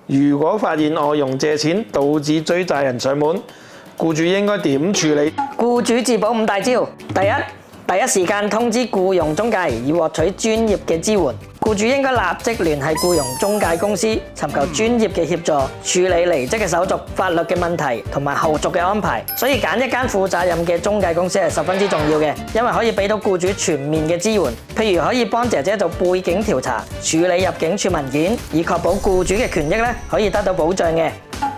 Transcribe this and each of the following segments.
如果發現外傭借錢導致追債人上門，僱主應該點處理？僱主自保五大招：第一時間通知僱傭中介，以獲取專業嘅支援。僱主應該立即聯繫僱傭中介公司，尋求專業嘅協助，處理離職嘅手續、法律嘅問題同埋後續嘅安排。所以揀一間負責任嘅中介公司係十分之重要嘅，因為可以俾到僱主全面嘅支援。譬如可以幫姐姐做背景調查、處理入境處文件，以確保僱主嘅權益可以得到保障嘅。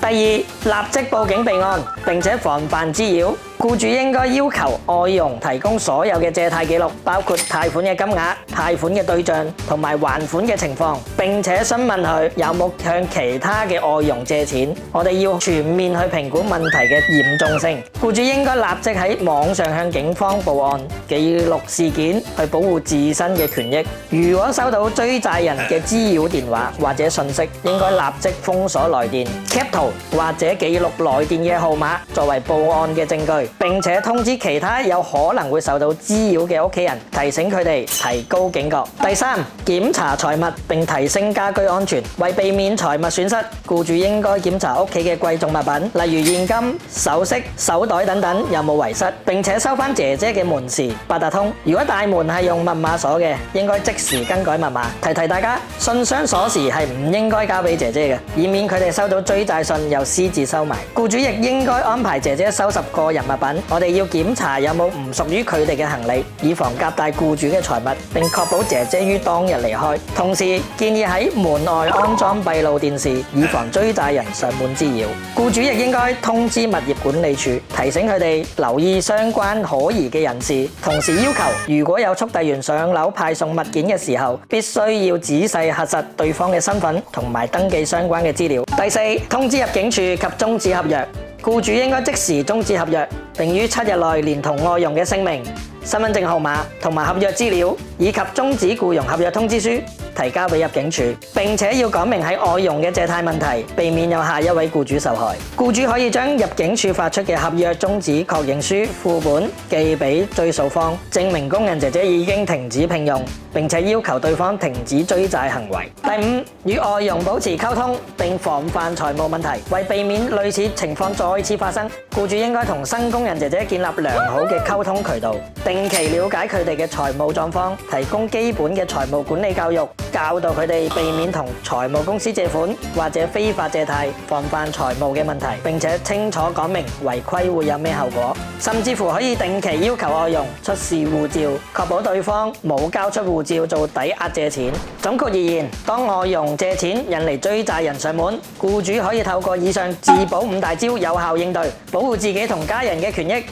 第二，立即報警備案，並且防範滋擾。僱主應該要求外傭提供所有嘅借貸記錄，包括貸款嘅金額、貸款嘅對象同埋還款嘅情況，並且詢問佢有冇向其他嘅外傭借錢。我哋要全面去評估問題嘅嚴重性。僱主應該立即喺網上向警方報案，記錄事件，去保護自身嘅權益。如果收到追債人嘅滋擾電話或者訊息，應該立即封鎖來電、截圖或者記錄來電嘅號碼，作為報案嘅證據。並且通知其他有可能會受到滋擾嘅屋企人，提醒佢哋提高警覺。第三，檢查財物並提升家居安全，為避免財物損失，僱主應該檢查屋企嘅貴重物品，例如現金、首飾、手袋等等有冇遺失，並且收翻姐姐嘅門匙、八達通。如果大門係用密碼鎖嘅，應該即時更改密碼。提大家，信箱鎖匙係唔應該交俾姐姐嘅，以免佢哋收到追債信又私自收埋。僱主亦應該安排姐姐收拾個人物品。我哋要檢查有冇唔屬於佢哋嘅行李，以防夾帶僱主嘅財物，並確保姐姐於當日離開。同時建議喺門外安裝閉路電視，以防追債人上門滋擾。僱主亦應該通知物業管理處，提醒佢哋留意相關可疑嘅人士。同時要求，如果有速遞員上樓派送物件嘅時候，必須要仔細核實對方嘅身份同埋登記相關嘅資料。第四，通知入境處及終止合約。僱主應該即時終止合約，並於7日內連同外傭嘅姓名、身份證號碼同埋合約資料，以及終止僱傭合約通知書提交俾入境處，並且要講明喺外傭嘅借貸問題，避免有下一位僱主受害。僱主可以將入境處發出嘅合約終止確認書副本寄俾追訴方，證明工人姐姐已經停止聘用，並且要求對方停止追債行為。第五，與外傭保持溝通並防範財務問題，為避免類似情況再次發生，僱主應該同新工人姐姐建立良好嘅溝通渠道，定期了解佢哋嘅財務狀況，提供基本嘅財務管理教育，教導佢哋避免同財務公司借款或者非法借貸，防範財務嘅問題，並且清楚講明違規會有咩後果，甚至乎可以定期要求外傭出示護照，確保對方冇交出護照做抵押借錢。總括而言，當外傭借錢引嚟追債人上門，僱主可以透過以上自保五大招有效應對，保護自己同家人嘅權益，